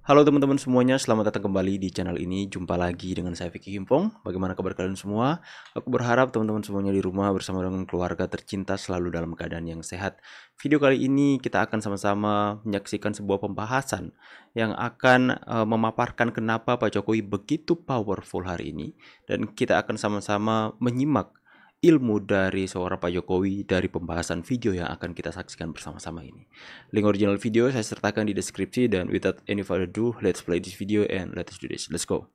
Halo teman-teman semuanya, selamat datang kembali di channel ini. Jumpa lagi dengan saya Vicky Himpong. Bagaimana kabar kalian semua? Aku berharap teman-teman semuanya di rumah bersama dengan keluarga tercinta selalu dalam keadaan yang sehat. Video kali ini kita akan sama-sama menyaksikan sebuah pembahasan yang akan memaparkan kenapa Pak Jokowi begitu powerful hari ini. Dan kita akan sama-sama menyimak ilmu dari seorang Pak Jokowi dari pembahasan video yang akan kita saksikan bersama-sama ini. Link original video saya sertakan di deskripsi, dan without any further ado, let's play this video and let's do this. Let's go.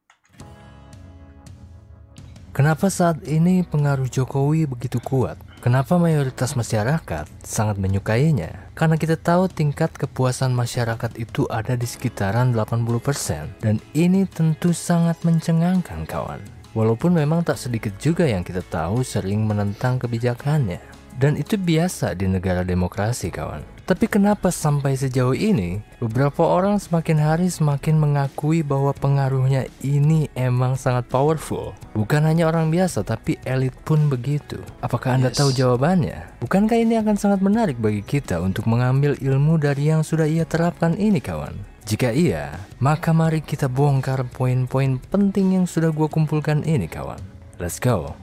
Kenapa saat ini pengaruh Jokowi begitu kuat? Kenapa mayoritas masyarakat sangat menyukainya? Karena kita tahu tingkat kepuasan masyarakat itu ada di sekitaran 80%, dan ini tentu sangat mencengangkan kawan. Walaupun memang tak sedikit juga yang kita tahu sering menentang kebijakannya. Dan itu biasa di negara demokrasi kawan. Tapi kenapa sampai sejauh ini beberapa orang semakin hari semakin mengakui bahwa pengaruhnya ini emang sangat powerful? Bukan hanya orang biasa tapi elit pun begitu. Apakah Anda tahu jawabannya? Bukankah ini akan sangat menarik bagi kita untuk mengambil ilmu dari yang sudah ia terapkan ini kawan? Jika iya, maka mari kita bongkar poin-poin penting yang sudah gua kumpulkan ini kawan. Let's go.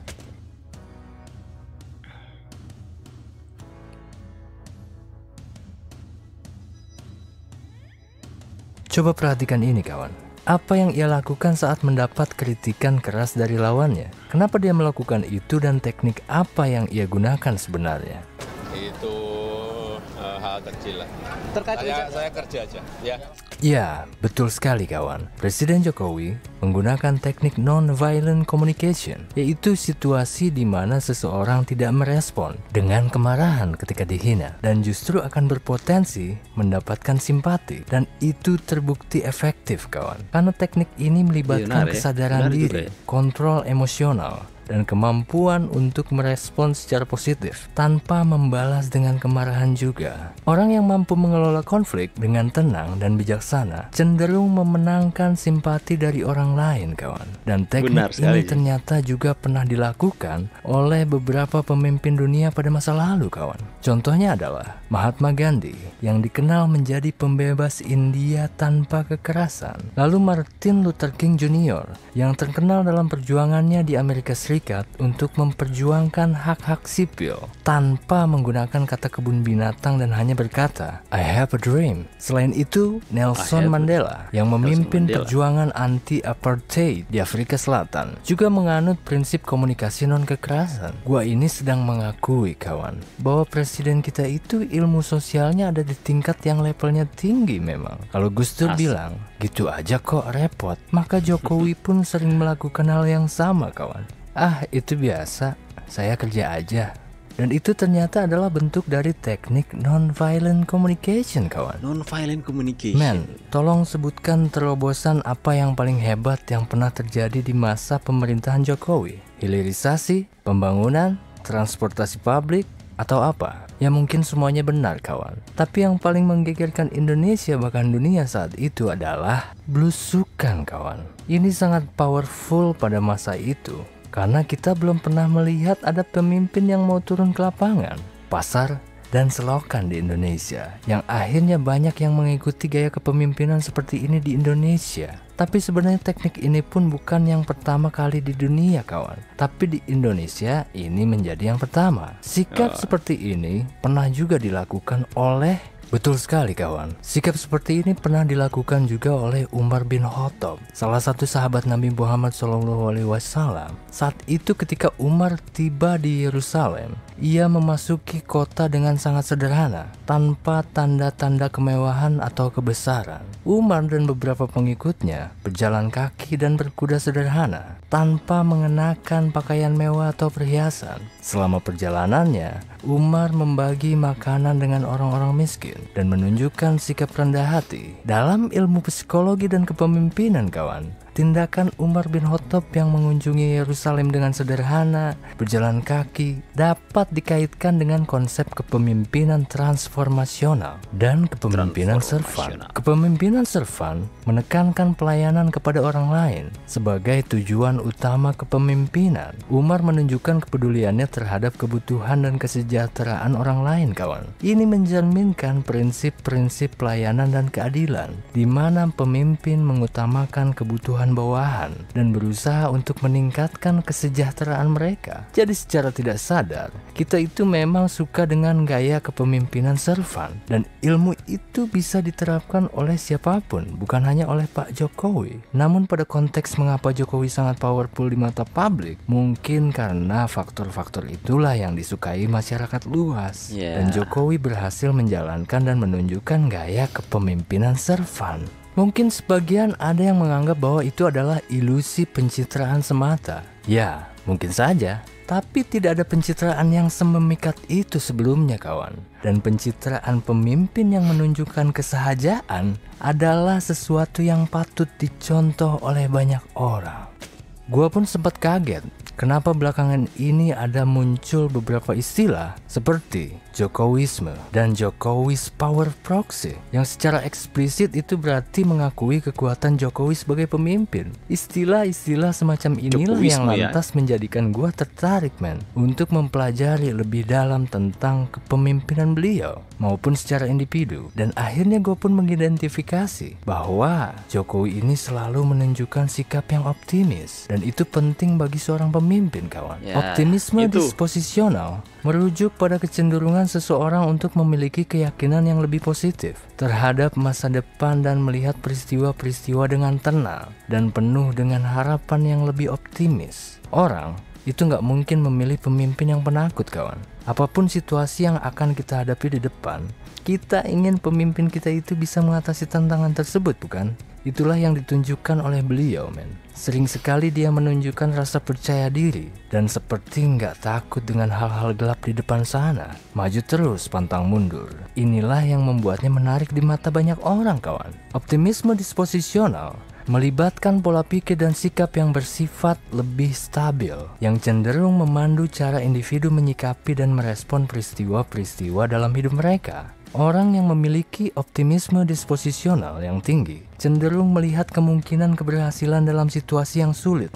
Coba perhatikan ini kawan. Apa yang ia lakukan saat mendapat kritikan keras dari lawannya? Kenapa dia melakukan itu dan teknik apa yang ia gunakan sebenarnya? Itu hal kecil lah. Terkait Saya kerja aja ya. Ya, betul sekali kawan. Presiden Jokowi menggunakan teknik non-violent communication, yaitu situasi di mana seseorang tidak merespon dengan kemarahan ketika dihina dan justru akan berpotensi mendapatkan simpati, dan itu terbukti efektif kawan. Karena teknik ini melibatkan kesadaran diri, kontrol emosional, dan kemampuan untuk merespon secara positif tanpa membalas dengan kemarahan juga. Orang yang mampu mengelola konflik dengan tenang dan bijaksana cenderung memenangkan simpati dari orang lain kawan. Dan teknik ini ternyata juga pernah dilakukan oleh beberapa pemimpin dunia pada masa lalu kawan. Contohnya adalah Mahatma Gandhi yang dikenal menjadi pembebas India tanpa kekerasan. Lalu Martin Luther King Jr. yang terkenal dalam perjuangannya di Amerika Serikat untuk memperjuangkan hak-hak sipil tanpa menggunakan kata kebun binatang dan hanya berkata I have a dream. Selain itu, Nelson Mandela yang memimpin perjuangan anti-apartheid di Afrika Selatan juga menganut prinsip komunikasi non-kekerasan. Gua ini sedang mengakui kawan bahwa presiden kita itu ilmu sosialnya ada di tingkat yang levelnya tinggi memang. Kalau Gus Dur bilang gitu aja kok repot, maka Jokowi pun sering melakukan hal yang sama kawan. Itu biasa, saya kerja aja. Dan itu ternyata adalah bentuk dari teknik non-violent communication kawan. Non-violent communication. Men, tolong sebutkan terobosan apa yang paling hebat yang pernah terjadi di masa pemerintahan Jokowi. Hilirisasi, pembangunan, transportasi publik, atau apa? Ya mungkin semuanya benar kawan. Tapi yang paling menggegerkan Indonesia bahkan dunia saat itu adalah blusukan kawan. Ini sangat powerful pada masa itu. Karena kita belum pernah melihat ada pemimpin yang mau turun ke lapangan, pasar, dan selokan di Indonesia. Yang akhirnya banyak yang mengikuti gaya kepemimpinan seperti ini di Indonesia. Tapi sebenarnya teknik ini pun bukan yang pertama kali di dunia kawan. Tapi di Indonesia ini menjadi yang pertama. Sikap seperti ini pernah juga dilakukan oleh... Betul sekali kawan, sikap seperti ini pernah dilakukan juga oleh Umar bin Khattab, salah satu sahabat Nabi Muhammad SAW. Saat itu ketika Umar tiba di Yerusalem, ia memasuki kota dengan sangat sederhana, tanpa tanda-tanda kemewahan atau kebesaran. Umar dan beberapa pengikutnya berjalan kaki dan berkuda sederhana, tanpa mengenakan pakaian mewah atau perhiasan. Selama perjalanannya, Umar membagi makanan dengan orang-orang miskin dan menunjukkan sikap rendah hati. Dalam ilmu psikologi dan kepemimpinan kawan, tindakan Umar bin Khattab yang mengunjungi Yerusalem dengan sederhana, berjalan kaki, dapat dikaitkan dengan konsep kepemimpinan transformasional dan kepemimpinan servan. Kepemimpinan servan menekankan pelayanan kepada orang lain sebagai tujuan utama kepemimpinan. Umar menunjukkan kepeduliannya terhadap kebutuhan dan kesejahteraan orang lain, kawan. Ini mencerminkan prinsip-prinsip pelayanan dan keadilan, di mana pemimpin mengutamakan kebutuhan bawahan dan berusaha untuk meningkatkan kesejahteraan mereka. Jadi secara tidak sadar, kita itu memang suka dengan gaya kepemimpinan servan, dan ilmu itu bisa diterapkan oleh siapapun, bukan hanya oleh Pak Jokowi. Namun pada konteks mengapa Jokowi sangat powerful di mata publik, mungkin karena faktor-faktor itulah yang disukai masyarakat luas. Dan Jokowi berhasil menjalankan dan menunjukkan gaya kepemimpinan servan. Mungkin sebagian ada yang menganggap bahwa itu adalah ilusi pencitraan semata. Ya, mungkin saja. Tapi tidak ada pencitraan yang sememikat itu sebelumnya, kawan. Dan pencitraan pemimpin yang menunjukkan kesahajaan adalah sesuatu yang patut dicontoh oleh banyak orang. Gua pun sempat kaget kenapa belakangan ini ada muncul beberapa istilah seperti Jokowisme dan Jokowi's Power Proxy, yang secara eksplisit itu berarti mengakui kekuatan Jokowi sebagai pemimpin. Istilah-istilah semacam inilah yang lantas menjadikan gua tertarik, untuk mempelajari lebih dalam tentang kepemimpinan beliau maupun secara individu. Dan akhirnya gua pun mengidentifikasi bahwa Jokowi ini selalu menunjukkan sikap yang optimis, dan itu penting bagi seorang pemimpin, kawan. Optimisme disposisional merujuk pada kecenderungan seseorang untuk memiliki keyakinan yang lebih positif terhadap masa depan dan melihat peristiwa-peristiwa dengan tenang dan penuh dengan harapan yang lebih optimis. Orang itu nggak mungkin memilih pemimpin yang penakut, kawan. Apapun situasi yang akan kita hadapi di depan, kita ingin pemimpin kita itu bisa mengatasi tantangan tersebut, bukan? Itulah yang ditunjukkan oleh beliau, Sering sekali dia menunjukkan rasa percaya diri dan seperti nggak takut dengan hal-hal gelap di depan sana. Maju terus, pantang mundur. Inilah yang membuatnya menarik di mata banyak orang, kawan. Optimisme disposisional melibatkan pola pikir dan sikap yang bersifat lebih stabil, yang cenderung memandu cara individu menyikapi dan merespon peristiwa-peristiwa dalam hidup mereka. Orang yang memiliki optimisme disposisional yang tinggi cenderung melihat kemungkinan keberhasilan dalam situasi yang sulit,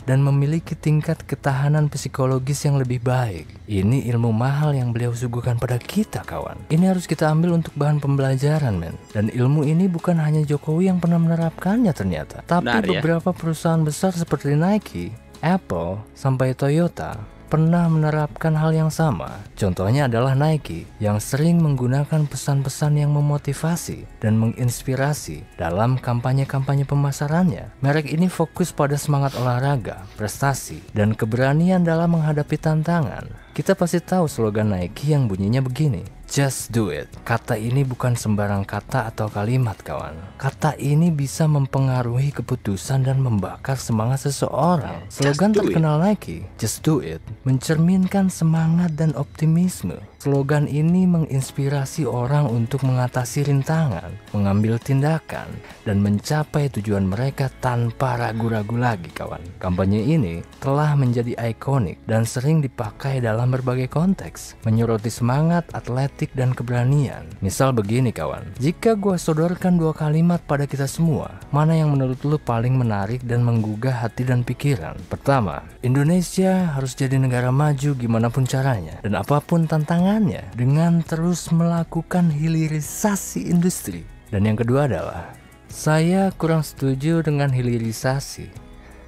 dan memiliki tingkat ketahanan psikologis yang lebih baik. Ini ilmu mahal yang beliau suguhkan pada kita, kawan. Ini harus kita ambil untuk bahan pembelajaran, Dan ilmu ini bukan hanya Jokowi yang pernah menerapkannya ternyata, tapi beberapa perusahaan besar seperti Nike, Apple, sampai Toyota pernah menerapkan hal yang sama. Contohnya adalah Nike yang sering menggunakan pesan-pesan yang memotivasi dan menginspirasi dalam kampanye-kampanye pemasarannya. Merek ini fokus pada semangat olahraga, prestasi, dan keberanian dalam menghadapi tantangan. Kita pasti tahu slogan Nike yang bunyinya begini, "Just do it." Kata ini bukan sembarang kata atau kalimat, kawan. Kata ini bisa mempengaruhi keputusan dan membakar semangat seseorang. Slogan terkenal Nike, "Just do it," mencerminkan semangat dan optimisme. Slogan ini menginspirasi orang untuk mengatasi rintangan, mengambil tindakan, dan mencapai tujuan mereka tanpa ragu-ragu lagi, kawan. Kampanye ini telah menjadi ikonik dan sering dipakai dalam berbagai konteks, menyoroti semangat, atletik, dan keberanian. Misal begini, kawan. Jika gua sodorkan 2 kalimat pada kita semua, mana yang menurut lu paling menarik dan menggugah hati dan pikiran? Pertama, Indonesia harus jadi negara maju gimana pun caranya dan apapun tantangannya, dengan terus melakukan hilirisasi industri. Dan yang kedua adalah, saya kurang setuju dengan hilirisasi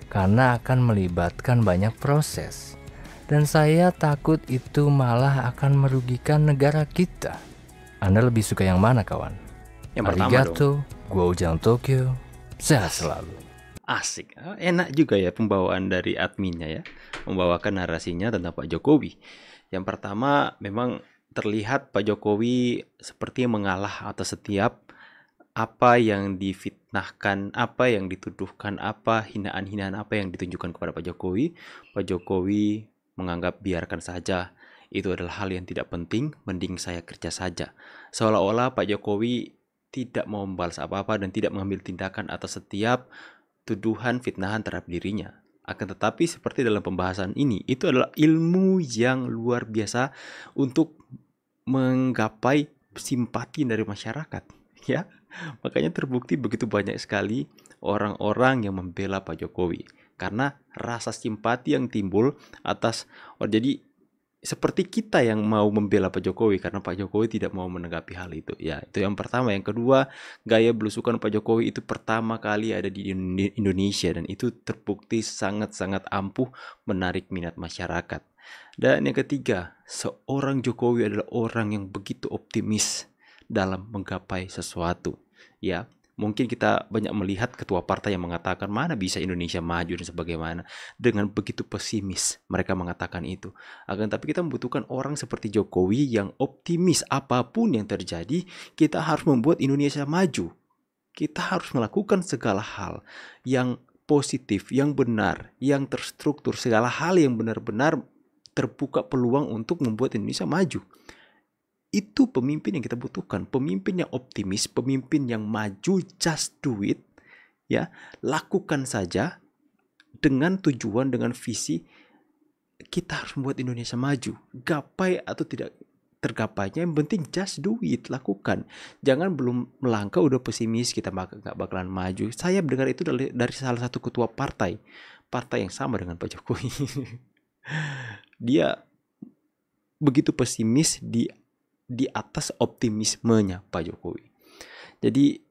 karena akan melibatkan banyak proses, dan saya takut itu malah akan merugikan negara kita. Anda lebih suka yang mana, kawan? Yang pertama Arigato, dong. gua Ujang Tokyo, sehat selalu. Asik, enak juga ya pembawaan dari adminnya ya, membawakan narasinya tentang Pak Jokowi. Yang pertama, memang terlihat Pak Jokowi seperti mengalah atas setiap apa yang difitnahkan, apa yang dituduhkan, apa hinaan-hinaan apa yang ditunjukkan kepada Pak Jokowi. Pak Jokowi menganggap biarkan saja, itu adalah hal yang tidak penting, mending saya kerja saja. Seolah-olah Pak Jokowi tidak mau membalas apa-apa dan tidak mengambil tindakan atas setiap tuduhan fitnahan terhadap dirinya. Akan tetapi seperti dalam pembahasan ini, itu adalah ilmu yang luar biasa untuk menggapai simpati dari masyarakat, ya. Makanya terbukti begitu banyak sekali orang-orang yang membela Pak Jokowi karena rasa simpati yang timbul atas jadi seperti kita yang mau membela Pak Jokowi karena Pak Jokowi tidak mau menanggapi hal itu. Ya, itu yang pertama. Yang kedua, gaya belusukan Pak Jokowi itu pertama kali ada di Indonesia dan itu terbukti sangat-sangat ampuh menarik minat masyarakat. Dan yang ketiga, seorang Jokowi adalah orang yang begitu optimis dalam menggapai sesuatu. Ya, mungkin kita banyak melihat ketua partai yang mengatakan mana bisa Indonesia maju dan sebagaimana. Dengan begitu pesimis mereka mengatakan itu. Akan tapi kita membutuhkan orang seperti Jokowi yang optimis apapun yang terjadi, kita harus membuat Indonesia maju. Kita harus melakukan segala hal yang positif, yang benar, yang terstruktur, segala hal yang benar-benar terbuka peluang untuk membuat Indonesia maju. Itu pemimpin yang kita butuhkan, pemimpin yang optimis, pemimpin yang maju, just do it, ya, lakukan saja dengan tujuan, dengan visi, kita harus membuat Indonesia maju, gapai atau tidak tergapainya, yang penting just do it, lakukan, jangan belum melangkah udah pesimis, kita nggak bakalan maju. Saya mendengar itu dari salah satu ketua partai yang sama dengan Pak Jokowi. Dia begitu pesimis di atas optimismenya Pak Jokowi. Jadi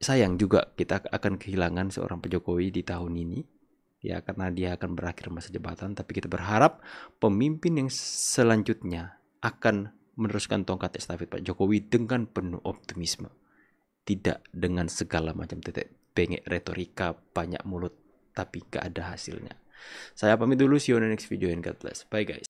sayang juga kita akan kehilangan seorang Pak Jokowi di tahun ini, ya, karena dia akan berakhir masa jabatan. Tapi kita berharap pemimpin yang selanjutnya akan meneruskan tongkat estafet Pak Jokowi dengan penuh optimisme, tidak dengan segala macam tetek bengek retorika banyak mulut tapi gak ada hasilnya. Saya pamit dulu, see you on the next video and God bless. Bye guys.